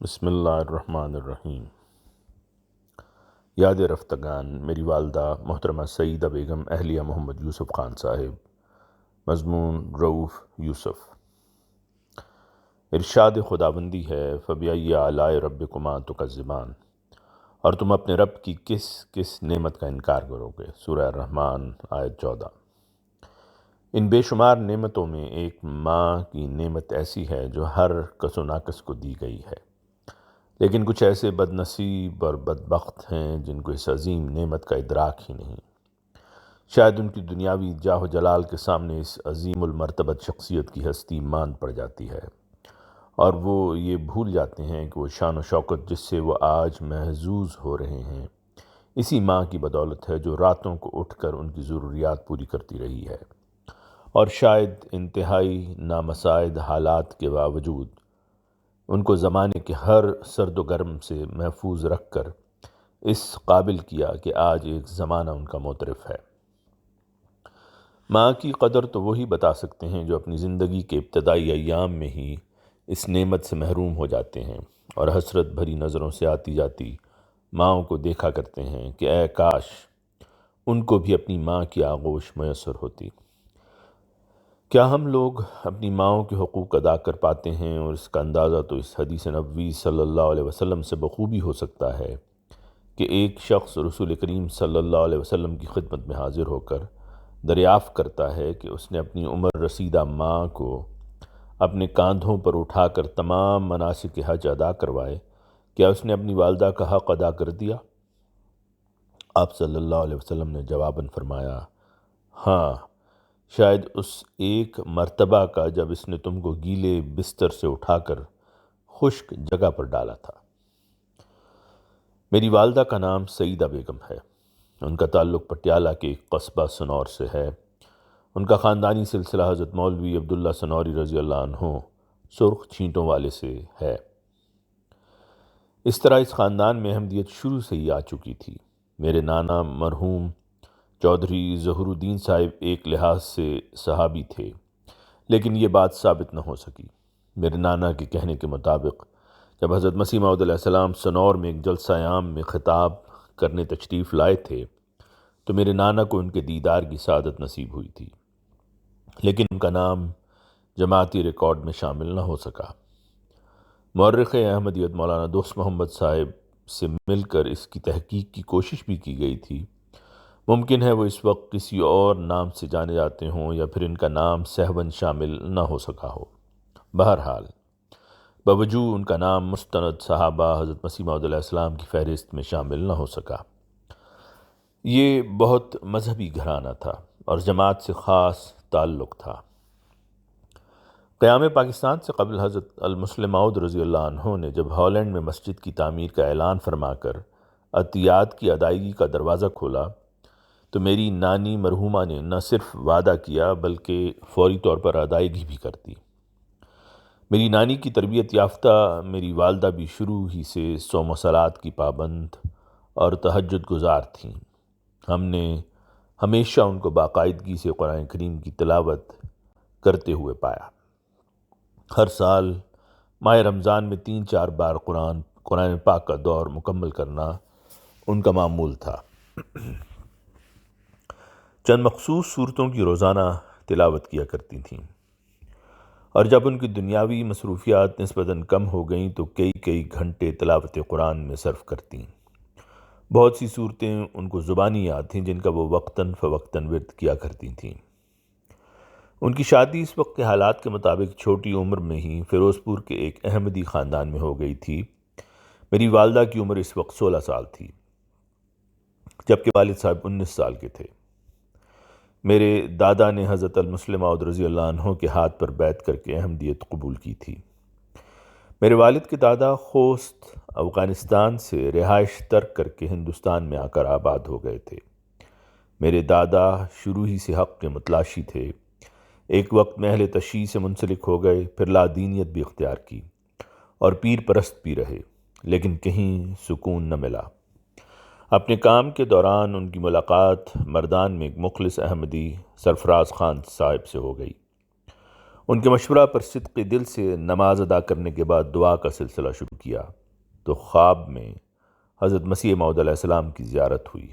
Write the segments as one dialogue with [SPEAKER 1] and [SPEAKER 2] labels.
[SPEAKER 1] بسم اللہ الرحمن الرحیم۔ یاد رفتگان میری والدہ محترمہ سعیدہ بیگم اہلیہ محمد یوسف خان صاحب۔ مضمون رؤوف یوسف۔ ارشاد خداوندی ہے فَبِأَيِّ آلَاءِ رَبِّكُمَا تُكَذِّبَانِ، اور تم اپنے رب کی کس کس نعمت کا انکار کرو گے۔ سورہ الرحمن آیت 14۔ ان بے شمار نعمتوں میں ایک ماں کی نعمت ایسی ہے جو ہر کس و ناقص کو دی گئی ہے، لیکن کچھ ایسے بد نصیب اور بدبخت ہیں جن کو اس عظیم نعمت کا ادراک ہی نہیں۔ شاید ان کی دنیاوی جاہ و جلال کے سامنے اس عظیم المرتبت شخصیت کی ہستی ماند پڑ جاتی ہے، اور وہ یہ بھول جاتے ہیں کہ وہ شان و شوکت جس سے وہ آج محظوظ ہو رہے ہیں اسی ماں کی بدولت ہے جو راتوں کو اٹھ کر ان کی ضروریات پوری کرتی رہی ہے، اور شاید انتہائی نامساعد حالات کے باوجود ان کو زمانے کے ہر سرد و گرم سے محفوظ رکھ کر اس قابل کیا کہ آج ایک زمانہ ان کا معترف ہے۔ ماں کی قدر تو وہی بتا سکتے ہیں جو اپنی زندگی کے ابتدائی ایام میں ہی اس نعمت سے محروم ہو جاتے ہیں اور حسرت بھری نظروں سے آتی جاتی ماؤں کو دیکھا کرتے ہیں کہ اے کاش ان کو بھی اپنی ماں کی آغوش میسر ہوتی۔ کیا ہم لوگ اپنی ماؤں کے حقوق ادا کر پاتے ہیں؟ اور اس کا اندازہ تو اس حدیث نبوی صلی اللہ علیہ وسلم سے بخوبی ہو سکتا ہے کہ ایک شخص رسول کریم صلی اللہ علیہ وسلم کی خدمت میں حاضر ہو کر دریافت کرتا ہے کہ اس نے اپنی عمر رسیدہ ماں کو اپنے کاندھوں پر اٹھا کر تمام مناسک حج ادا کروائے، کیا اس نے اپنی والدہ کا حق ادا کر دیا؟ آپ صلی اللہ علیہ وسلم نے جواباً فرمایا، ہاں، شاید اس ایک مرتبہ کا جب اس نے تم کو گیلے بستر سے اٹھا کر خشک جگہ پر ڈالا تھا۔ میری والدہ کا نام سعیدہ بیگم ہے۔ ان کا تعلق پٹیالہ کے ایک قصبہ سنور سے ہے۔ ان کا خاندانی سلسلہ حضرت مولوی عبداللہ سنوری رضی اللہ عنہ سرخ چھینٹوں والے سے ہے۔ اس طرح اس خاندان میں احمدیت شروع سے ہی آ چکی تھی۔ میرے نانا مرحوم چودھری ظہور الدین صاحب ایک لحاظ سے صحابی تھے، لیکن یہ بات ثابت نہ ہو سکی۔ میرے نانا کے کہنے کے مطابق جب حضرت مسیح موعود علیہ السلام سنور میں ایک جلسہ عام میں خطاب کرنے تشریف لائے تھے تو میرے نانا کو ان کے دیدار کی سعادت نصیب ہوئی تھی، لیکن ان کا نام جماعتی ریکارڈ میں شامل نہ ہو سکا۔ مورخ احمدیت مولانا دوست محمد صاحب سے مل کر اس کی تحقیق کی کوشش بھی کی گئی تھی۔ ممکن ہے وہ اس وقت کسی اور نام سے جانے جاتے ہوں یا پھر ان کا نام سہواً شامل نہ ہو سکا ہو۔ بہرحال باوجود ان کا نام مستند صحابہ حضرت مسیح موعود علیہ السلام کی فہرست میں شامل نہ ہو سکا۔ یہ بہت مذہبی گھرانہ تھا اور جماعت سے خاص تعلق تھا۔ قیام پاکستان سے قبل حضرت المسلم موعود رضی اللہ عنہ نے جب ہالینڈ میں مسجد کی تعمیر کا اعلان فرما کر عطیات کی ادائیگی کا دروازہ کھولا تو میری نانی مرحومہ نے نہ صرف وعدہ کیا بلکہ فوری طور پر ادائیگی بھی کر دی۔ میری نانی کی تربیت یافتہ میری والدہ بھی شروع ہی سے صوم و صلات کی پابند اور تہجد گزار تھیں۔ ہم نے ہمیشہ ان کو باقاعدگی سے قرآن کریم کی تلاوت کرتے ہوئے پایا۔ ہر سال ماہ رمضان میں 3-4 بار قرآن پاک کا دور مکمل کرنا ان کا معمول تھا۔ چند مخصوص صورتوں کی روزانہ تلاوت کیا کرتی تھیں، اور جب ان کی دنیاوی مصروفیات نسبتاً کم ہو گئیں تو کئی گھنٹے تلاوت قرآن میں صرف کرتیں۔ بہت سی صورتیں ان کو زبانی یاد تھیں جن کا وہ وقتاً فوقتاً ورد کیا کرتی تھیں۔ ان کی شادی اس وقت کے حالات کے مطابق چھوٹی عمر میں ہی فیروز پور کے ایک احمدی خاندان میں ہو گئی تھی۔ میری والدہ کی عمر اس وقت 16 سال تھی، جبکہ والد صاحب 19 سال کے تھے۔ میرے دادا نے حضرت المسلم موعود رضی اللہ عنہ کے ہاتھ پر بیعت کر کے احمدیت قبول کی تھی۔ میرے والد کے دادا خوست افغانستان سے رہائش ترک کر کے ہندوستان میں آ کر آباد ہو گئے تھے۔ میرے دادا شروع ہی سے حق کے متلاشی تھے۔ ایک وقت میں اہل تشیع سے منسلک ہو گئے، پھر لادینیت بھی اختیار کی اور پیر پرست بھی رہے، لیکن کہیں سکون نہ ملا۔ اپنے کام کے دوران ان کی ملاقات مردان میں ایک مخلص احمدی سرفراز خان صاحب سے ہو گئی۔ ان کے مشورہ پر صدق دل سے نماز ادا کرنے کے بعد دعا کا سلسلہ شروع کیا تو خواب میں حضرت مسیح موعود علیہ السلام کی زیارت ہوئی۔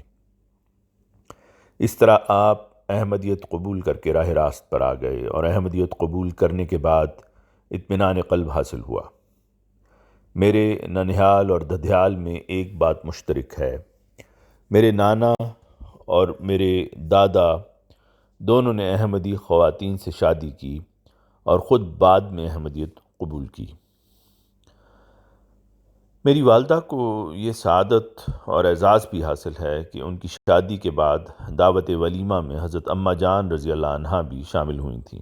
[SPEAKER 1] اس طرح آپ احمدیت قبول کر کے راہ راست پر آ گئے اور احمدیت قبول کرنے کے بعد اطمینان قلب حاصل ہوا۔ میرے ننہال اور ددھیال میں ایک بات مشترک ہے، میرے نانا اور میرے دادا دونوں نے احمدی خواتین سے شادی کی اور خود بعد میں احمدیت قبول کی۔ میری والدہ کو یہ سعادت اور اعزاز بھی حاصل ہے کہ ان کی شادی کے بعد دعوت ولیمہ میں حضرت اماں جان رضی اللہ عنہا بھی شامل ہوئی تھیں۔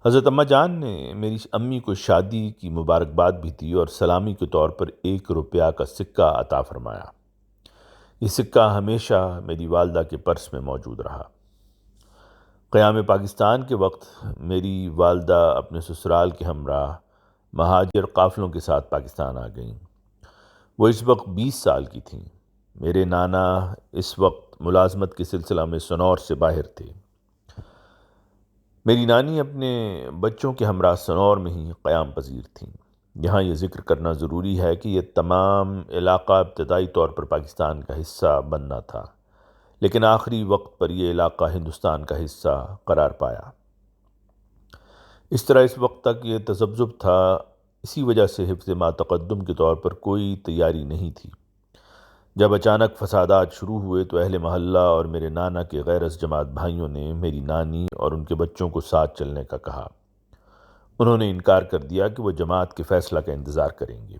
[SPEAKER 1] حضرت اماں جان نے میری امی کو شادی کی مبارکباد بھی دی اور سلامی کے طور پر 1 روپیہ کا سکہ عطا فرمایا۔ یہ سکہ ہمیشہ میری والدہ کے پرس میں موجود رہا۔ قیام پاکستان کے وقت میری والدہ اپنے سسرال کے ہمراہ مہاجر قافلوں کے ساتھ پاکستان آ گئیں۔ وہ اس وقت 20 سال کی تھیں۔ میرے نانا اس وقت ملازمت کے سلسلہ میں سنور سے باہر تھے۔ میری نانی اپنے بچوں کے ہمراہ سنور میں ہی قیام پذیر تھیں۔ یہاں یہ ذکر کرنا ضروری ہے کہ یہ تمام علاقہ ابتدائی طور پر پاکستان کا حصہ بننا تھا، لیکن آخری وقت پر یہ علاقہ ہندوستان کا حصہ قرار پایا۔ اس طرح اس وقت تک یہ تذبذب تھا، اسی وجہ سے حفظ ما تقدم کے طور پر کوئی تیاری نہیں تھی۔ جب اچانک فسادات شروع ہوئے تو اہل محلہ اور میرے نانا کے غیر از جماعت بھائیوں نے میری نانی اور ان کے بچوں کو ساتھ چلنے کا کہا۔ انہوں نے انکار کر دیا کہ وہ جماعت کے فیصلہ کا انتظار کریں گے۔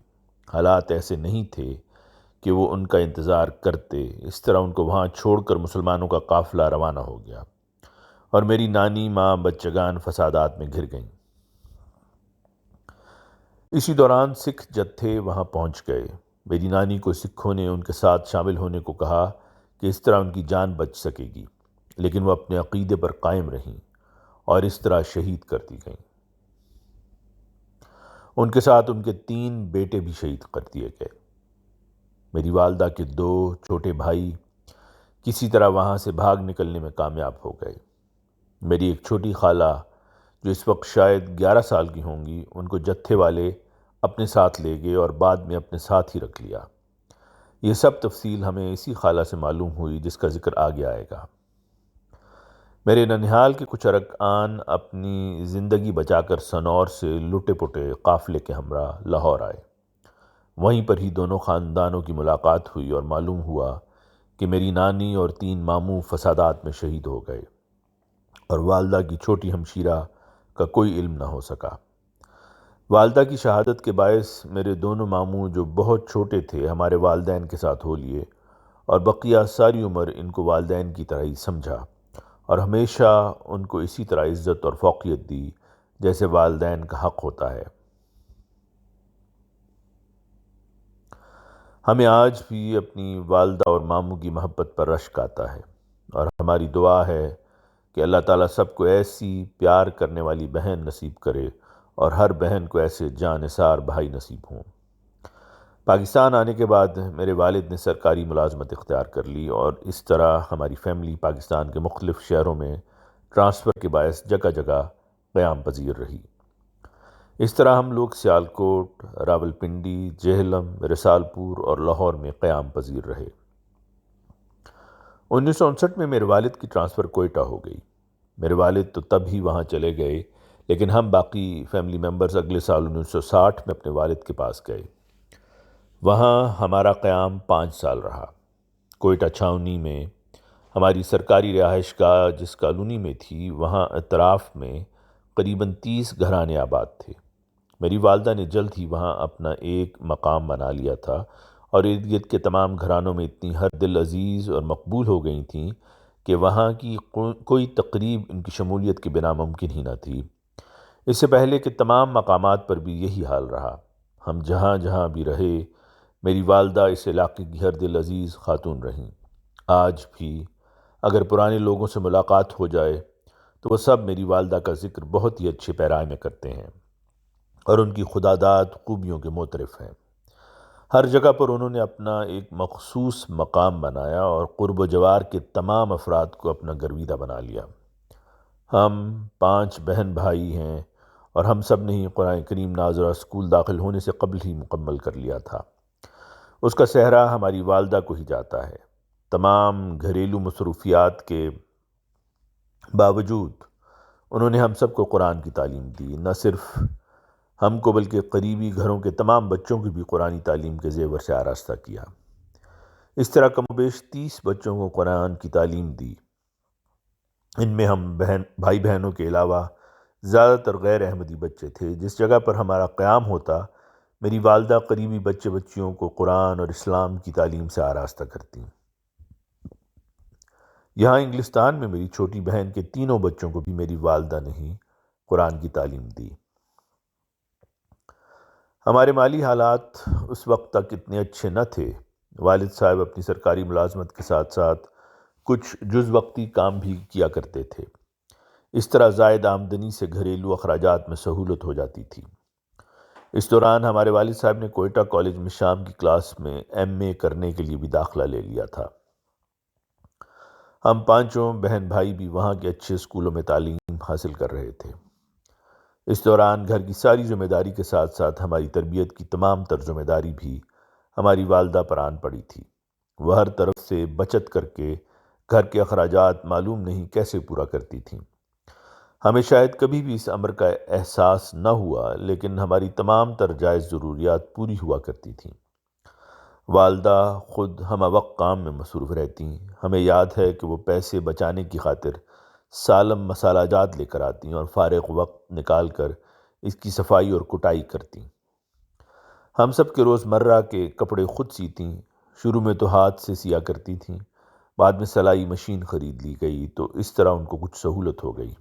[SPEAKER 1] حالات ایسے نہیں تھے کہ وہ ان کا انتظار کرتے۔ اس طرح ان کو وہاں چھوڑ کر مسلمانوں کا قافلہ روانہ ہو گیا اور میری نانی ماں بچگان فسادات میں گھر گئیں۔ اسی دوران سکھ جتھے وہاں پہنچ گئے۔ میری نانی کو سکھوں نے ان کے ساتھ شامل ہونے کو کہا کہ اس طرح ان کی جان بچ سکے گی، لیکن وہ اپنے عقیدے پر قائم رہیں اور اس طرح شہید کر دی گئیں۔ ان کے ساتھ ان کے 3 بیٹے بھی شہید کر دیے گئے۔ میری والدہ کے 2 چھوٹے بھائی کسی طرح وہاں سے بھاگ نکلنے میں کامیاب ہو گئے۔ میری ایک چھوٹی خالہ جو اس وقت شاید 11 سال کی ہوں گی، ان کو جتھے والے اپنے ساتھ لے گئے اور بعد میں اپنے ساتھ ہی رکھ لیا۔ یہ سب تفصیل ہمیں اسی خالہ سے معلوم ہوئی جس کا ذکر آگے آئے گا۔ میرے ننہال کے کچھ ارکان اپنی زندگی بچا کر سنور سے لٹے پٹے قافلے کے ہمراہ لاہور آئے۔ وہیں پر ہی دونوں خاندانوں کی ملاقات ہوئی اور معلوم ہوا کہ میری نانی اور 3 ماموں فسادات میں شہید ہو گئے اور والدہ کی چھوٹی ہمشیرہ کا کوئی علم نہ ہو سکا۔ والدہ کی شہادت کے باعث میرے دونوں ماموں جو بہت چھوٹے تھے ہمارے والدین کے ساتھ ہو لیے اور بقیہ ساری عمر ان کو والدین کی طرح ہی سمجھا اور ہمیشہ ان کو اسی طرح عزت اور فوقیت دی جیسے والدین کا حق ہوتا ہے۔ ہمیں آج بھی اپنی والدہ اور ماموں کی محبت پر رشک آتا ہے اور ہماری دعا ہے کہ اللہ تعالیٰ سب کو ایسی پیار کرنے والی بہن نصیب کرے اور ہر بہن کو ایسے جانثار بھائی نصیب ہوں۔ پاکستان آنے کے بعد میرے والد نے سرکاری ملازمت اختیار کر لی اور اس طرح ہماری فیملی پاکستان کے مختلف شہروں میں ٹرانسفر کے باعث جگہ جگہ قیام پذیر رہی۔ اس طرح ہم لوگ سیالکوٹ، راولپنڈی، جہلم، رسالپور اور لاہور میں قیام پذیر رہے۔ 1959 میں میرے والد کی ٹرانسفر کوئٹہ ہو گئی۔ میرے والد تو تب ہی وہاں چلے گئے، لیکن ہم باقی فیملی ممبرز اگلے سال 1960 میں اپنے والد کے پاس گئے۔ وہاں ہمارا قیام 5 سال رہا۔ کوئٹہ چھاؤنی میں ہماری سرکاری رہائش گاہ جس کالونی میں تھی، وہاں اطراف میں قریباً 30 گھرانے آباد تھے۔ میری والدہ نے جلد ہی وہاں اپنا ایک مقام بنا لیا تھا اور ارد گرد کے تمام گھرانوں میں اتنی ہر دل عزیز اور مقبول ہو گئی تھیں کہ وہاں کی کوئی تقریب ان کی شمولیت کے بنا ممکن ہی نہ تھی۔ اس سے پہلے کہ تمام مقامات پر بھی یہی حال رہا۔ ہم جہاں جہاں بھی رہے، میری والدہ اس علاقے کی ہر دل عزیز خاتون رہیں۔ آج بھی اگر پرانے لوگوں سے ملاقات ہو جائے تو وہ سب میری والدہ کا ذکر بہت ہی اچھے پیرائے میں کرتے ہیں اور ان کی خداداد خوبیوں کے معترف ہیں۔ ہر جگہ پر انہوں نے اپنا ایک مخصوص مقام بنایا اور قرب و جوار کے تمام افراد کو اپنا گرویدہ بنا لیا۔ ہم 5 بہن بھائی ہیں اور ہم سب نے ہی قرآن کریم ناظرہ اسکول داخل ہونے سے قبل ہی مکمل کر لیا تھا۔ اس کا سہرا ہماری والدہ کو ہی جاتا ہے۔ تمام گھریلو مصروفیات کے باوجود انہوں نے ہم سب کو قرآن کی تعلیم دی، نہ صرف ہم کو بلکہ قریبی گھروں کے تمام بچوں کی بھی قرآنی تعلیم کے زیور سے آراستہ کیا۔ اس طرح کم و بیش 30 بچوں کو قرآن کی تعلیم دی۔ ان میں ہم بھائی بہنوں کے علاوہ زیادہ تر غیر احمدی بچے تھے۔ جس جگہ پر ہمارا قیام ہوتا، میری والدہ قریبی بچے بچیوں کو قرآن اور اسلام کی تعلیم سے آراستہ کرتی۔ یہاں انگلستان میں میری چھوٹی بہن کے تینوں بچوں کو بھی میری والدہ نے ہی قرآن کی تعلیم دی۔ ہمارے مالی حالات اس وقت تک اتنے اچھے نہ تھے۔ والد صاحب اپنی سرکاری ملازمت کے ساتھ ساتھ کچھ جز وقتی کام بھی کیا کرتے تھے۔ اس طرح زائد آمدنی سے گھریلو اخراجات میں سہولت ہو جاتی تھی۔ اس دوران ہمارے والد صاحب نے کوئٹہ کالج میں شام کی کلاس میں ایم اے کرنے کے لیے بھی داخلہ لے لیا تھا۔ ہم 5 بہن بھائی بھی وہاں کے اچھے اسکولوں میں تعلیم حاصل کر رہے تھے۔ اس دوران گھر کی ساری ذمہ داری کے ساتھ ساتھ ہماری تربیت کی تمام تر ذمہ داری بھی ہماری والدہ پر آن پڑی تھی۔ وہ ہر طرف سے بچت کر کے گھر کے اخراجات معلوم نہیں کیسے پورا کرتی تھیں۔ ہمیں شاید کبھی بھی اس امر کا احساس نہ ہوا، لیکن ہماری تمام تر جائز ضروریات پوری ہوا کرتی تھیں۔ والدہ خود ہمہ وقت کام میں مصروف رہتی۔ ہمیں یاد ہے کہ وہ پیسے بچانے کی خاطر سالم مسالہ جات لے کر آتی اور فارغ وقت نکال کر اس کی صفائی اور کٹائی کرتی۔ ہم سب کے روزمرہ کے کپڑے خود سیتیں۔ شروع میں تو ہاتھ سے سیا کرتی تھیں، بعد میں سلائی مشین خرید لی گئی تو اس طرح ان کو کچھ سہولت ہو گئی۔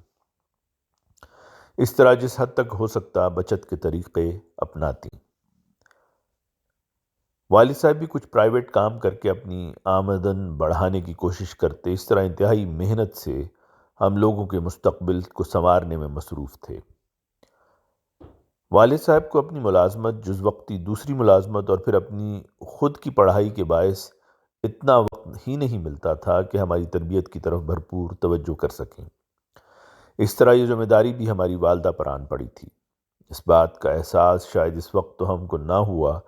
[SPEAKER 1] اس طرح جس حد تک ہو سکتا بچت کے طریقے اپناتی۔ والد صاحب بھی کچھ پرائیویٹ کام کر کے اپنی آمدن بڑھانے کی کوشش کرتے۔ اس طرح انتہائی محنت سے ہم لوگوں کے مستقبل کو سنوارنے میں مصروف تھے۔ والد صاحب کو اپنی ملازمت، جز وقتی دوسری ملازمت اور پھر اپنی خود کی پڑھائی کے باعث اتنا وقت ہی نہیں ملتا تھا کہ ہماری تربیت کی طرف بھرپور توجہ کر سکیں۔ اس طرح یہ ذمہ داری بھی ہماری والدہ پر آن پڑی تھی۔ اس بات کا احساس شاید اس وقت تو ہم کو نہ ہوا،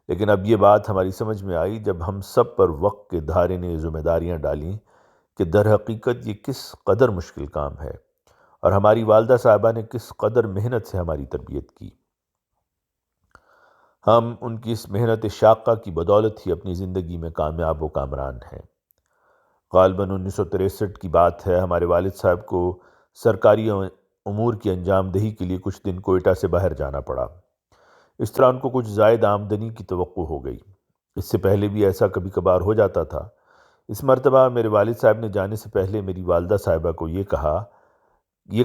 [SPEAKER 1] لیکن اب یہ بات ہماری سمجھ میں آئی جب ہم سب پر وقت کے دھارے نے یہ ذمہ داریاں ڈالیں کہ در حقیقت یہ کس قدر مشکل کام ہے اور ہماری والدہ صاحبہ نے کس قدر محنت سے ہماری تربیت کی۔ ہم ان کی اس محنت شاقہ کی بدولت ہی اپنی زندگی میں کامیاب و کامران ہیں۔ غالباً 1963 کی بات ہے۔ ہمارے والد صاحب کو سرکاری امور کی انجام دہی کے لیے کچھ دن کوئٹہ سے باہر جانا پڑا۔ اس طرح ان کو کچھ زائد آمدنی کی توقع ہو گئی۔ اس سے پہلے بھی ایسا کبھی کبھار ہو جاتا تھا۔ اس مرتبہ میرے والد صاحب نے جانے سے پہلے میری والدہ صاحبہ کو یہ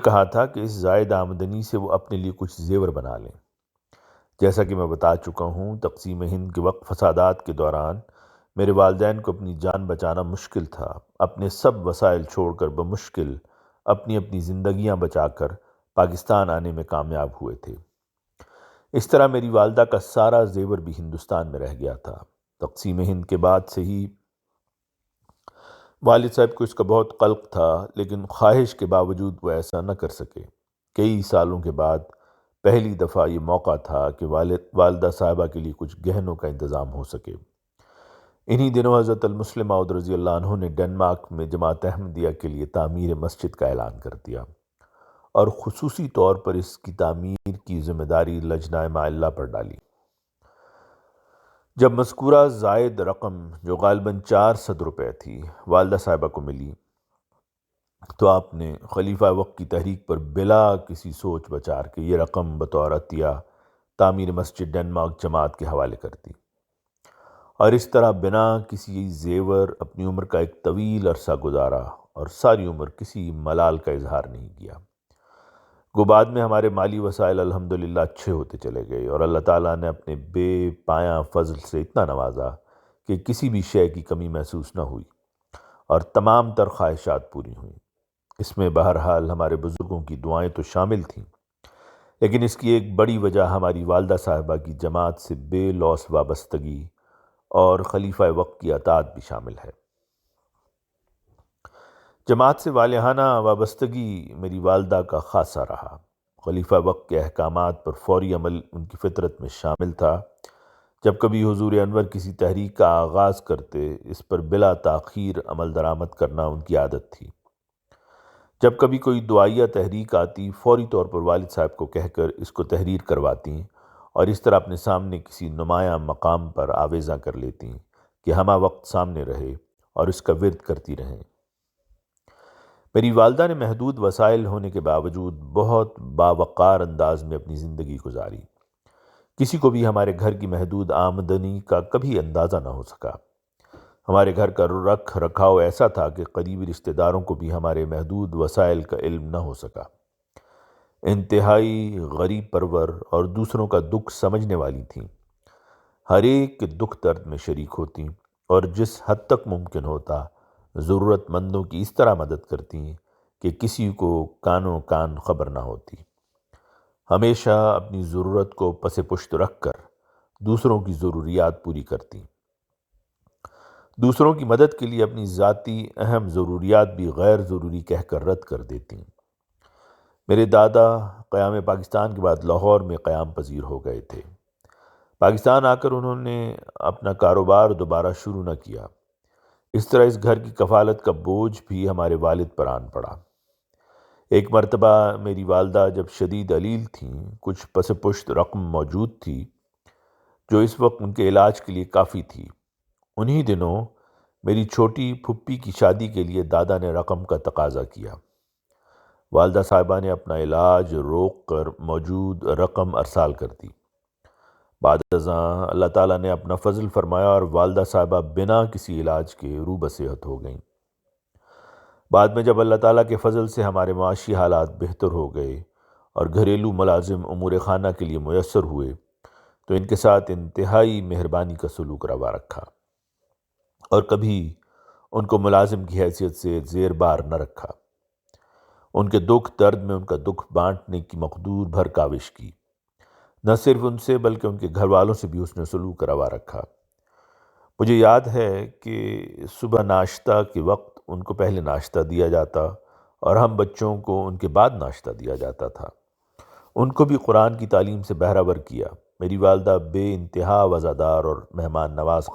[SPEAKER 1] کہا تھا کہ اس زائد آمدنی سے وہ اپنے لیے کچھ زیور بنا لیں۔ جیسا کہ میں بتا چکا ہوں، تقسیم ہند کے وقت فسادات کے دوران میرے والدین کو اپنی جان بچانا مشکل تھا۔ اپنے سب وسائل چھوڑ کر بمشکل اپنی زندگیاں بچا کر پاکستان آنے میں کامیاب ہوئے تھے۔ اس طرح میری والدہ کا سارا زیور بھی ہندوستان میں رہ گیا تھا۔ تقسیم ہند کے بعد سے ہی والد صاحب کو اس کا بہت قلق تھا، لیکن خواہش کے باوجود وہ ایسا نہ کر سکے۔ کئی سالوں کے بعد پہلی دفعہ یہ موقع تھا کہ والدہ صاحبہ کے لیے کچھ گہنوں کا انتظام ہو سکے۔ انہی دنوں حضرت المسلم موعود رضی اللہ عنہ نے ڈنمارک میں جماعت احمدیہ کے لیے تعمیر مسجد کا اعلان کر دیا اور خصوصی طور پر اس کی تعمیر کی ذمہ داری لجنہ معلّہ پر ڈالی۔ جب مذکورہ زائد رقم، جو غالباً 400 روپے تھی، والدہ صاحبہ کو ملی تو آپ نے خلیفہ وقت کی تحریک پر بلا کسی سوچ بچار کے یہ رقم بطور عطیہ تعمیر مسجد ڈنمارک جماعت کے حوالے کر دی، اور اس طرح بنا کسی زیور اپنی عمر کا ایک طویل عرصہ گزارا اور ساری عمر کسی ملال کا اظہار نہیں کیا۔ گو بعد میں ہمارے مالی وسائل الحمدللہ اچھے ہوتے چلے گئے اور اللہ تعالیٰ نے اپنے بے پایاں فضل سے اتنا نوازا کہ کسی بھی شے کی کمی محسوس نہ ہوئی اور تمام تر خواہشات پوری ہوئیں۔ اس میں بہرحال ہمارے بزرگوں کی دعائیں تو شامل تھیں، لیکن اس کی ایک بڑی وجہ ہماری والدہ صاحبہ کی جماعت سے بے لوث وابستگی اور خلیفہ وقت کی اطاعت بھی شامل ہے۔ جماعت سے والہانہ وابستگی میری والدہ کا خاصہ رہا۔ خلیفہ وقت کے احکامات پر فوری عمل ان کی فطرت میں شامل تھا۔ جب کبھی حضور انور کسی تحریک کا آغاز کرتے، اس پر بلا تاخیر عمل درآمد کرنا ان کی عادت تھی۔ جب کبھی کوئی دعائیہ تحریک آتی، فوری طور پر والد صاحب کو کہہ کر اس کو تحریر کرواتی اور اس طرح اپنے سامنے کسی نمایاں مقام پر آویزاں کر لیتی کہ ہمہ وقت سامنے رہے اور اس کا ورد کرتی رہیں۔ میری والدہ نے محدود وسائل ہونے کے باوجود بہت باوقار انداز میں اپنی زندگی گزاری۔ کسی کو بھی ہمارے گھر کی محدود آمدنی کا کبھی اندازہ نہ ہو سکا۔ ہمارے گھر کا رکھ رکھاؤ ایسا تھا کہ قریبی رشتہ داروں کو بھی ہمارے محدود وسائل کا علم نہ ہو سکا۔ انتہائی غریب پرور اور دوسروں کا دکھ سمجھنے والی تھیں۔ ہر ایک کے دکھ درد میں شریک ہوتی اور جس حد تک ممکن ہوتا ضرورت مندوں کی اس طرح مدد کرتی کہ کسی کو کانوں کان خبر نہ ہوتی۔ ہمیشہ اپنی ضرورت کو پس پشت رکھ کر دوسروں کی ضروریات پوری کرتی۔ دوسروں کی مدد کے لیے اپنی ذاتی اہم ضروریات بھی غیر ضروری کہہ کر رد کر دیتی۔ میرے دادا قیام پاکستان کے بعد لاہور میں قیام پذیر ہو گئے تھے۔ پاکستان آ کر انہوں نے اپنا کاروبار دوبارہ شروع نہ کیا۔ اس طرح اس گھر کی کفالت کا بوجھ بھی ہمارے والد پر آن پڑا۔ ایک مرتبہ میری والدہ جب شدید علیل تھیں، کچھ پس پشت رقم موجود تھی جو اس وقت ان کے علاج کے لیے کافی تھی۔ انہی دنوں میری چھوٹی پھپھی کی شادی کے لیے دادا نے رقم کا تقاضا کیا۔ والدہ صاحبہ نے اپنا علاج روک کر موجود رقم ارسال کر دی۔ بعد ازاں اللہ تعالیٰ نے اپنا فضل فرمایا اور والدہ صاحبہ بنا کسی علاج کے روح بصیحت ہو گئیں۔ بعد میں جب اللہ تعالیٰ کے فضل سے ہمارے معاشی حالات بہتر ہو گئے اور گھریلو ملازم امور خانہ کے لیے میسر ہوئے تو ان کے ساتھ انتہائی مہربانی کا سلوک روا رکھا اور کبھی ان کو ملازم کی حیثیت سے زیر بار نہ رکھا۔ ان کے دکھ درد میں ان کا دکھ بانٹنے کی مقدور بھر کاوش کی۔ نہ صرف ان سے بلکہ ان کے گھر والوں سے بھی اس نے سلوک روا رکھا۔ مجھے یاد ہے کہ صبح ناشتہ کے وقت ان کو پہلے ناشتہ دیا جاتا اور ہم بچوں کو ان کے بعد ناشتہ دیا جاتا تھا۔ ان کو بھی قرآن کی تعلیم سے بہرہ ور کیا۔ میری والدہ بے انتہا وفادار اور مہمان نواز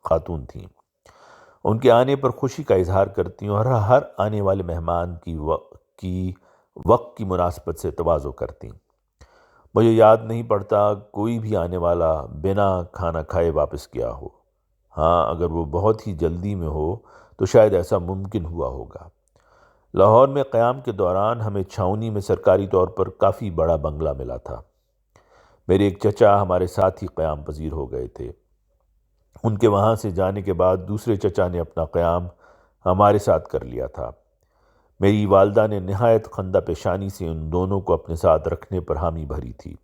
[SPEAKER 1] خاتون تھیں۔ ان کے آنے پر خوشی کا اظہار کرتی اور ہر آنے والے مہمان کی وقت کی مناسبت سے تواضع کرتی۔ مجھے یاد نہیں پڑتا کوئی بھی آنے والا بنا کھانا کھائے واپس گیا ہو۔ ہاں اگر وہ بہت ہی جلدی میں ہو تو شاید ایسا ممکن ہوا ہوگا۔ لاہور میں قیام کے دوران ہمیں چھاؤنی میں سرکاری طور پر کافی بڑا بنگلہ ملا تھا۔ میرے ایک چچا ہمارے ساتھ ہی قیام پذیر ہو گئے تھے۔ ان کے وہاں سے جانے کے بعد دوسرے چچا نے اپنا قیام ہمارے ساتھ کر لیا تھا۔ میری والدہ نے نہایت خندہ پیشانی سے ان دونوں کو اپنے ساتھ رکھنے پر حامی بھری تھی۔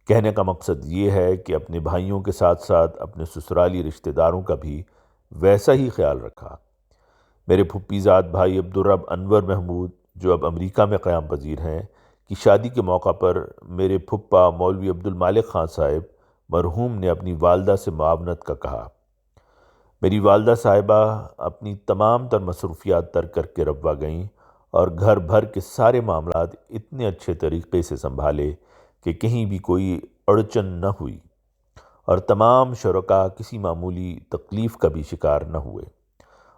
[SPEAKER 1] کہنے کا مقصد یہ ہے کہ اپنے بھائیوں کے ساتھ ساتھ اپنے سسرالی رشتہ داروں کا بھی ویسا ہی خیال رکھا۔ میرے پھپھی زاد بھائی عبدالرب انور محمود جو اب امریکہ میں قیام پذیر ہیں کی شادی کے موقع پر میرے پھپھا مولوی عبدالمالک خان صاحب مرحوم نے اپنی والدہ سے معاونت کا کہا۔ میری والدہ صاحبہ اپنی تمام تر مصروفیات ترک کر کے روا گئیں اور گھر بھر کے سارے معاملات اتنے اچھے طریقے سے سنبھالے کہ کہیں بھی کوئی اڑچن نہ ہوئی اور تمام شرکاء کسی معمولی تکلیف کا بھی شکار نہ ہوئے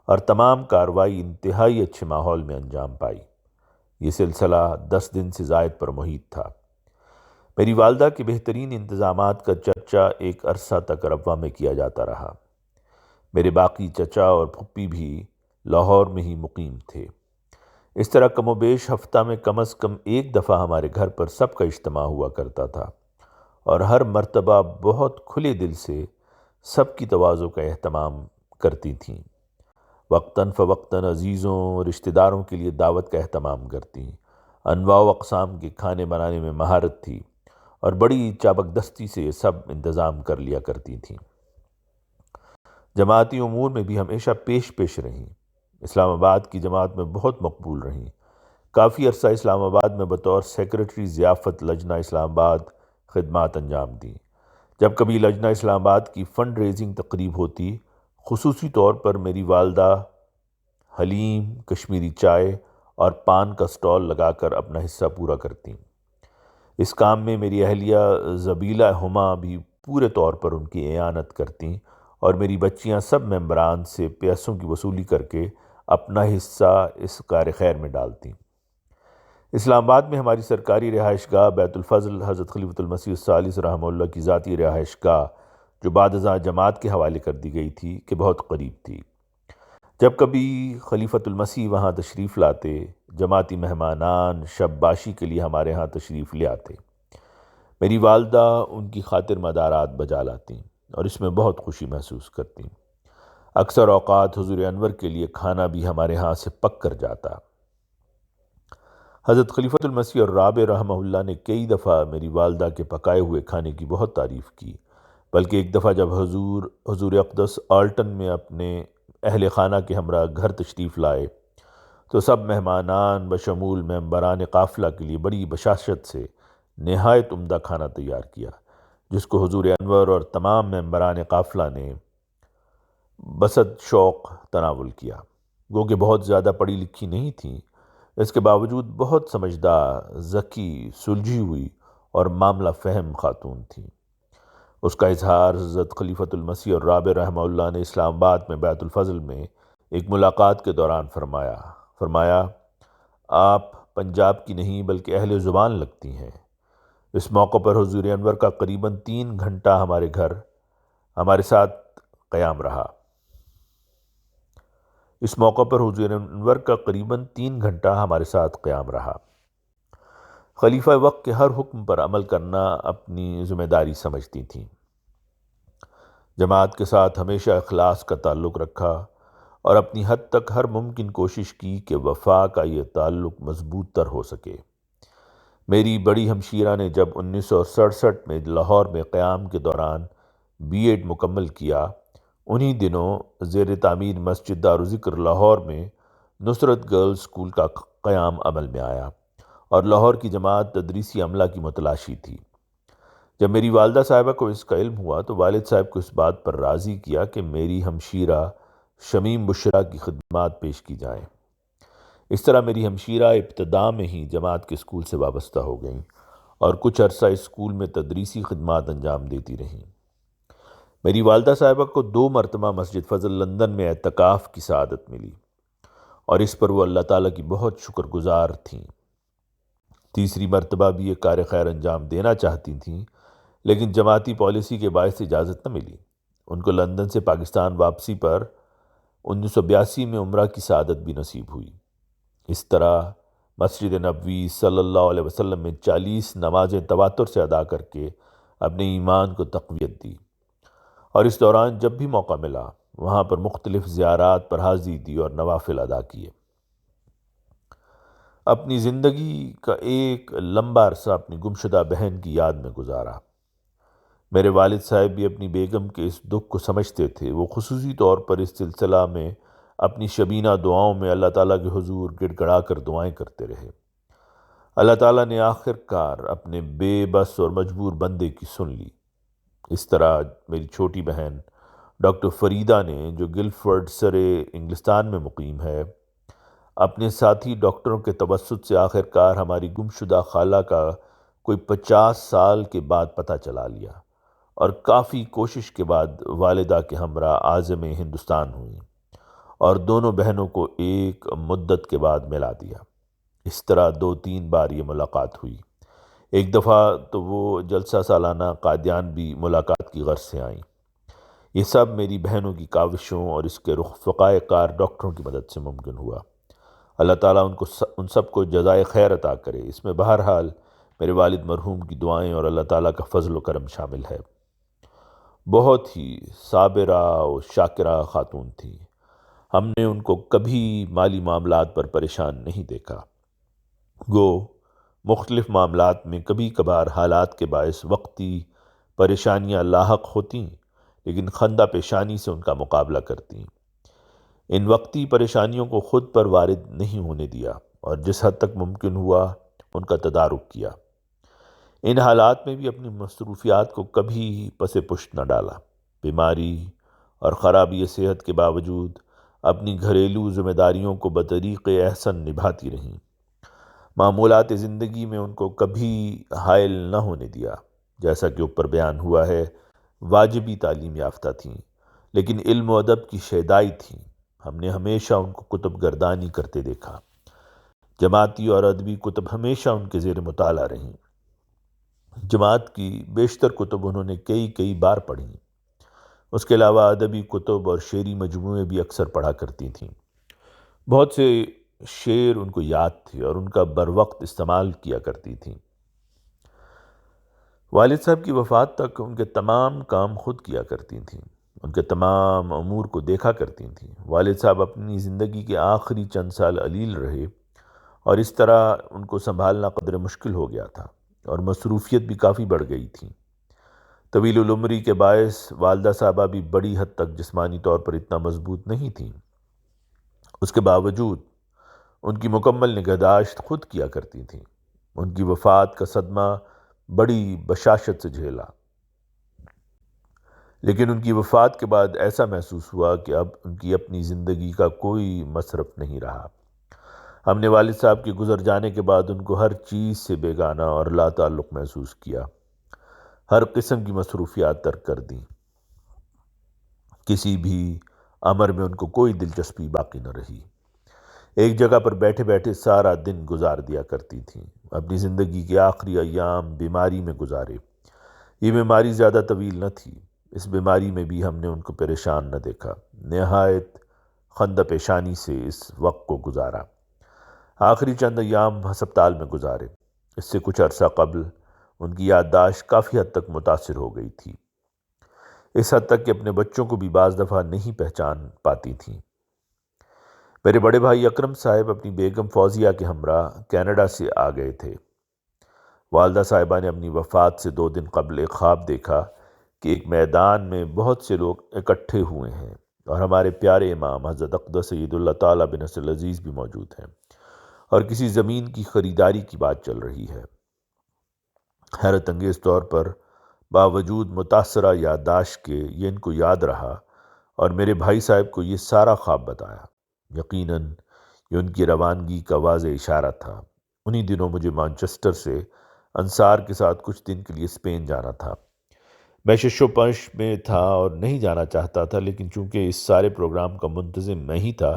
[SPEAKER 1] اور تمام کارروائی انتہائی اچھے ماحول میں انجام پائی۔ یہ سلسلہ 10 دن سے زائد پر محیط تھا۔ میری والدہ کے بہترین انتظامات کا چرچا ایک عرصہ تک روا میں کیا جاتا رہا۔ میرے باقی چچا اور پھپھی بھی لاہور میں ہی مقیم تھے۔ اس طرح کم و بیش ہفتہ میں کم از کم ایک دفعہ ہمارے گھر پر سب کا اجتماع ہوا کرتا تھا اور ہر مرتبہ بہت کھلے دل سے سب کی تواضع کا اہتمام کرتی تھیں۔ وقتاً فوقتاً عزیزوں رشتہ داروں کے لیے دعوت کا اہتمام کرتی۔ انواع و اقسام کے کھانے بنانے میں مہارت تھی اور بڑی چابک دستی سے یہ سب انتظام کر لیا کرتی تھیں۔ جماعتی امور میں بھی ہمیشہ پیش رہیں۔ اسلام آباد کی جماعت میں بہت مقبول رہیں۔ کافی عرصہ اسلام آباد میں بطور سیکریٹری ضیافت لجنہ اسلام آباد خدمات انجام دیں۔ جب کبھی لجنہ اسلام آباد کی فنڈ ریزنگ تقریب ہوتی، خصوصی طور پر میری والدہ حلیم، کشمیری چائے اور پان کا سٹال لگا کر اپنا حصہ پورا کرتیں۔ اس کام میں میری اہلیہ زبیلہ ہما بھی پورے طور پر ان کی اعانت کرتیں اور میری بچیاں سب ممبران سے پیسوں کی وصولی کر کے اپنا حصہ اس کار خیر میں ڈالتیں۔ اسلام آباد میں ہماری سرکاری رہائش گاہ بیت الفضل حضرت خلیفۃ المسیح الثالث رحمہ اللہ کی ذاتی رہائش گاہ جو بعد ازاں جماعت کے حوالے کر دی گئی تھی کہ بہت قریب تھی۔ جب کبھی خلیفۃ المسیح وہاں تشریف لاتے، جماعتی مہمانان شب باشی کے لیے ہمارے ہاں تشریف لے آتے۔ میری والدہ ان کی خاطر مدارات بجا لاتی اور اس میں بہت خوشی محسوس کرتی۔ اکثر اوقات حضور انور کے لیے کھانا بھی ہمارے ہاں سے پک کر جاتا۔ حضرت خلیفۃ المسیح اور رابع رحمہ اللہ نے کئی دفعہ میری والدہ کے پکائے ہوئے کھانے کی بہت تعریف کی، بلکہ ایک دفعہ جب حضور اقدس آلٹن میں اپنے اہل خانہ کے ہمراہ گھر تشریف لائے تو سب مہمانان بشمول ممبران قافلہ کے لیے بڑی بشاشت سے نہایت عمدہ کھانا تیار کیا، جس کو حضور انور اور تمام ممبران قافلہ نے بسط شوق تناول کیا۔ گو کہ بہت زیادہ پڑھی لکھی نہیں تھیں، اس کے باوجود بہت سمجھدار، ذکی، سلجھی ہوئی اور معاملہ فہم خاتون تھیں۔ اس کا اظہار حضرت خلیفۃ المسیح اور رابع رحمہ اللہ نے اسلام آباد میں بیت الفضل میں ایک ملاقات کے دوران فرمایا آپ پنجاب کی نہیں بلکہ اہل زبان لگتی ہیں۔ اس موقع پر حضور انور کا قریباً 3 گھنٹہ ہمارے ساتھ قیام رہا۔ خلیفہ وقت کے ہر حکم پر عمل کرنا اپنی ذمہ داری سمجھتی تھیں۔ جماعت کے ساتھ ہمیشہ اخلاص کا تعلق رکھا اور اپنی حد تک ہر ممکن کوشش کی کہ وفا کا یہ تعلق مضبوط تر ہو سکے۔ میری بڑی ہمشیرہ نے جب 1967 میں لاہور میں قیام کے دوران B.Ed مکمل کیا، انہی دنوں زیر تعمیر مسجد دارالذکر لاہور میں نصرت گرلز اسکول کا قیام عمل میں آیا اور لاہور کی جماعت تدریسی عملہ کی متلاشی تھی۔ جب میری والدہ صاحبہ کو اس کا علم ہوا تو والد صاحب کو اس بات پر راضی کیا کہ میری ہمشیرہ شمیم بشرا کی خدمات پیش کی جائیں۔ اس طرح میری ہمشیرہ ابتداء میں ہی جماعت کے اسکول سے وابستہ ہو گئیں اور کچھ عرصہ اس اسکول میں تدریسی خدمات انجام دیتی رہیں۔ میری والدہ صاحبہ کو 2 مرتبہ مسجد فضل لندن میں اعتکاف کی سعادت ملی اور اس پر وہ اللہ تعالیٰ کی بہت شکر گزار تھیں۔ تیسری مرتبہ بھی یہ کار خیر انجام دینا چاہتی تھیں، لیکن جماعتی پالیسی کے باعث اجازت نہ ملی۔ ان کو لندن سے پاکستان واپسی پر 1982 میں عمرہ کی سعادت بھی نصیب ہوئی۔ اس طرح مسجد نبوی صلی اللہ علیہ وسلم میں 40 نمازیں تواتر سے ادا کر کے اپنے ایمان کو تقویت دی، اور اس دوران جب بھی موقع ملا وہاں پر مختلف زیارات پر حاضری دی اور نوافل ادا کیے۔ اپنی زندگی کا ایک لمبا عرصہ اپنی گمشدہ بہن کی یاد میں گزارا۔ میرے والد صاحب بھی اپنی بیگم کے اس دکھ کو سمجھتے تھے۔ وہ خصوصی طور پر اس سلسلہ میں اپنی شبینہ دعاؤں میں اللہ تعالیٰ کے حضور گڑ گڑا کر دعائیں کرتے رہے۔ اللہ تعالیٰ نے آخر کار اپنے بے بس اور مجبور بندے کی سن لی۔ اس طرح میری چھوٹی بہن ڈاکٹر فریدہ نے، جو گلفورڈ سرے انگلستان میں مقیم ہے، اپنے ساتھی ڈاکٹروں کے توسط سے آخر کار ہماری گمشدہ خالہ کا کوئی 50 سال کے بعد پتہ چلا لیا اور کافی کوشش کے بعد والدہ کے ہمراہ عازم ہندوستان ہوئیں اور دونوں بہنوں کو ایک مدت کے بعد ملا دیا۔ اس طرح 2-3 بار یہ ملاقات ہوئی۔ ایک دفعہ تو وہ جلسہ سالانہ قادیان بھی ملاقات کی غرض سے آئیں۔ یہ سب میری بہنوں کی کاوشوں اور اس کے رفقائے کار ڈاکٹروں کی مدد سے ممکن ہوا۔ اللہ تعالیٰ ان سب کو جزائے خیر عطا کرے۔ اس میں بہرحال میرے والد مرحوم کی دعائیں اور اللہ تعالیٰ کا فضل و کرم شامل ہے۔ بہت ہی صابرہ و شاکرہ خاتون تھی۔ ہم نے ان کو کبھی مالی معاملات پر پریشان نہیں دیکھا۔ گو مختلف معاملات میں کبھی کبھار حالات کے باعث وقتی پریشانیاں لاحق ہوتیں، لیکن خندہ پیشانی سے ان کا مقابلہ کرتیں۔ ان وقتی پریشانیوں کو خود پر وارد نہیں ہونے دیا اور جس حد تک ممکن ہوا ان کا تدارک کیا۔ ان حالات میں بھی اپنی مصروفیات کو کبھی پس پشت نہ ڈالا۔ بیماری اور خرابی صحت کے باوجود اپنی گھریلو ذمہ داریوں کو بطریق احسن نبھاتی رہیں۔ معمولات زندگی میں ان کو کبھی حائل نہ ہونے دیا۔ جیسا کہ اوپر بیان ہوا ہے، واجبی تعلیم یافتہ تھیں، لیکن علم و ادب کی شیدائی تھیں۔ ہم نے ہمیشہ ان کو کتب گردانی کرتے دیکھا۔ جماعتی اور ادبی کتب ہمیشہ ان کے زیر مطالعہ رہیں۔ جماعت کی بیشتر کتب انہوں نے کئی بار پڑھیں۔ اس کے علاوہ ادبی کتب اور شعری مجموعے بھی اکثر پڑھا کرتی تھیں۔ بہت سے شعر ان کو یاد تھے اور ان کا بر وقت استعمال کیا کرتی تھیں۔ والد صاحب کی وفات تک ان کے تمام کام خود کیا کرتی تھیں، ان کے تمام امور کو دیکھا کرتی تھیں۔ والد صاحب اپنی زندگی کے آخری چند سال علیل رہے اور اس طرح ان کو سنبھالنا قدر مشکل ہو گیا تھا اور مصروفیت بھی کافی بڑھ گئی تھی۔ طویل العمری کے باعث والدہ صاحبہ بھی بڑی حد تک جسمانی طور پر اتنا مضبوط نہیں تھیں۔ اس کے باوجود ان کی مکمل نگہداشت خود کیا کرتی تھیں۔ ان کی وفات کا صدمہ بڑی بشاشت سے جھیلا، لیکن ان کی وفات کے بعد ایسا محسوس ہوا کہ اب ان کی اپنی زندگی کا کوئی مصرف نہیں رہا۔ ہم نے والد صاحب کے گزر جانے کے بعد ان کو ہر چیز سے بیگانہ اور لا تعلق محسوس کیا، ہر قسم کی مصروفیات ترک کر دیں، کسی بھی امر میں ان کو کوئی دلچسپی باقی نہ رہی۔ ایک جگہ پر بیٹھے بیٹھے سارا دن گزار دیا کرتی تھیں۔ اپنی زندگی کے آخری ایام بیماری میں گزارے۔ یہ بیماری زیادہ طویل نہ تھی۔ اس بیماری میں بھی ہم نے ان کو پریشان نہ دیکھا، نہایت خندہ پیشانی سے اس وقت کو گزارا۔ آخری چند ایام ہسپتال میں گزارے۔ اس سے کچھ عرصہ قبل ان کی یادداشت کافی حد تک متاثر ہو گئی تھی، اس حد تک کہ اپنے بچوں کو بھی بعض دفعہ نہیں پہچان پاتی تھیں۔ میرے بڑے بھائی اکرم صاحب اپنی بیگم فوزیہ کے ہمراہ کینیڈا سے آ گئے تھے۔ والدہ صاحبہ نے اپنی وفات سے 2 دن قبل ایک خواب دیکھا کہ ایک میدان میں بہت سے لوگ اکٹھے ہوئے ہیں اور ہمارے پیارے امام حضرت اقدس سید اللہ تعالیٰ بن نصر العزیز بھی موجود ہیں اور کسی زمین کی خریداری کی بات چل رہی ہے۔ حیرت انگیز طور پر باوجود متاثرہ یادداشت کے یہ ان کو یاد رہا اور میرے بھائی صاحب کو یہ سارا خواب بتایا۔ یقیناً یہ ان کی روانگی کا واضح اشارہ تھا۔ انہی دنوں مجھے مانچسٹر سے انصار کے ساتھ کچھ دن کے لیے اسپین جانا تھا۔ میں شش و پنش میں تھا اور نہیں جانا چاہتا تھا، لیکن چونکہ اس سارے پروگرام کا منتظم میں ہی تھا،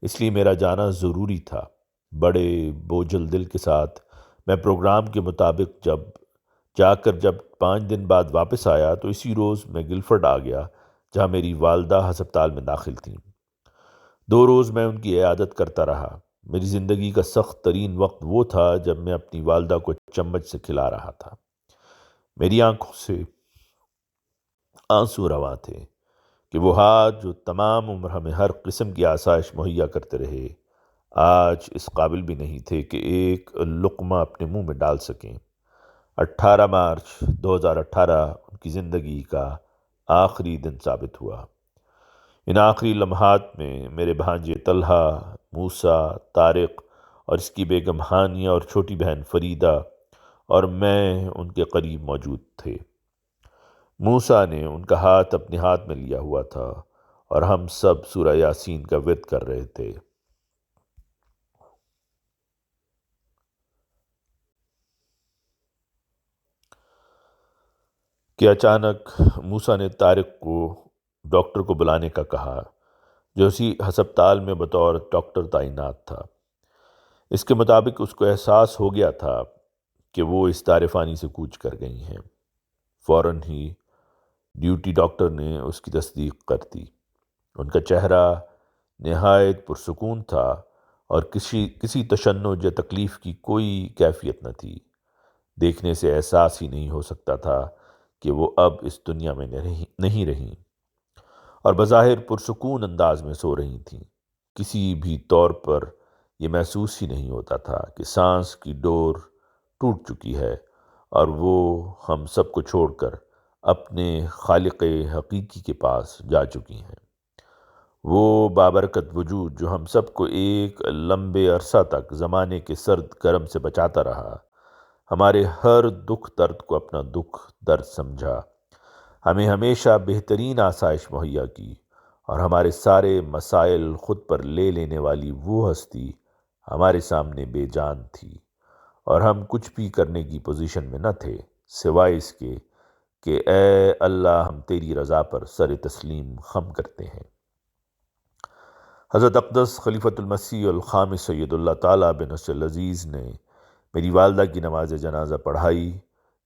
[SPEAKER 1] اس لیے میرا جانا ضروری تھا۔ بڑے بوجھل دل کے ساتھ میں پروگرام کے مطابق جب 5 دن بعد واپس آیا تو اسی روز میں گلفرڈ آ گیا، جہاں میری والدہ ہسپتال میں داخل تھیں۔ 2 روز میں ان کی عیادت کرتا رہا۔ میری زندگی کا سخت ترین وقت وہ تھا جب میں اپنی والدہ کو چمچ سے کھلا رہا تھا۔ میری آنکھوں سے آنسو رواں تھے کہ وہ ہاتھ جو تمام عمر ہمیں ہر قسم کی آسائش مہیا کرتے رہے، آج اس قابل بھی نہیں تھے کہ ایک لقمہ اپنے منہ میں ڈال سکیں۔ 18 مارچ 2018 ان کی زندگی کا آخری دن ثابت ہوا۔ ان آخری لمحات میں میرے بھانجے طلحہ، موسیٰ، طارق اور اس کی بیگم ہانیہ اور چھوٹی بہن فریدہ اور میں ان کے قریب موجود تھے۔ موسیٰ نے ان کا ہاتھ اپنے ہاتھ میں لیا ہوا تھا اور ہم سب سورہ یاسین کا ورد کر رہے تھے۔ کہ اچانک موسیٰ نے طارق کو ڈاکٹر کو بلانے کا کہا، جو اسی ہسپتال میں بطور ڈاکٹر تعینات تھا۔ اس کے مطابق اس کو احساس ہو گیا تھا کہ وہ اس دار فانی سے کوچ کر گئی ہیں۔ فوراً ہی ڈیوٹی ڈاکٹر نے اس کی تصدیق کر دی۔ ان کا چہرہ نہایت پرسکون تھا اور کسی تشنج یا تکلیف کی کوئی کیفیت نہ تھی۔ دیکھنے سے احساس ہی نہیں ہو سکتا تھا کہ وہ اب اس دنیا میں نہیں رہیں اور بظاہر پرسکون انداز میں سو رہی تھیں۔ کسی بھی طور پر یہ محسوس ہی نہیں ہوتا تھا کہ سانس کی ڈور ٹوٹ چکی ہے اور وہ ہم سب کو چھوڑ کر اپنے خالق حقیقی کے پاس جا چکی ہیں۔ وہ بابرکت وجود جو ہم سب کو ایک لمبے عرصہ تک زمانے کے سرد گرم سے بچاتا رہا، ہمارے ہر دکھ درد کو اپنا دکھ درد سمجھا، ہمیں ہمیشہ بہترین آسائش مہیا کی اور ہمارے سارے مسائل خود پر لے لینے والی وہ ہستی ہمارے سامنے بے جان تھی، اور ہم کچھ بھی کرنے کی پوزیشن میں نہ تھے سوائے اس کے کہ اے اللہ ہم تیری رضا پر سر تسلیم خم کرتے ہیں۔ حضرت اقدس خلیفۃ المسیح الخامس سید اللہ تعالیٰ بن نصر العزیز نے میری والدہ کی نماز جنازہ پڑھائی۔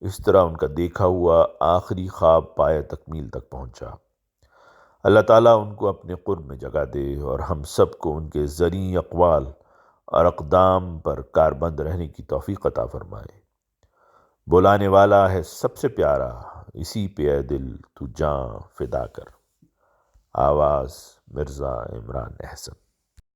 [SPEAKER 1] اس طرح ان کا دیکھا ہوا آخری خواب پائے تکمیل تک پہنچا۔ اللہ تعالیٰ ان کو اپنے قرب میں جگہ دے اور ہم سب کو ان کے زرعی اقوال اور اقدام پر کاربند رہنے کی توفیق عطا فرمائے۔ بلانے والا ہے سب سے پیارا، اسی پہ اے دل تو جاں فدا کر۔ آواز مرزا عمران احسن۔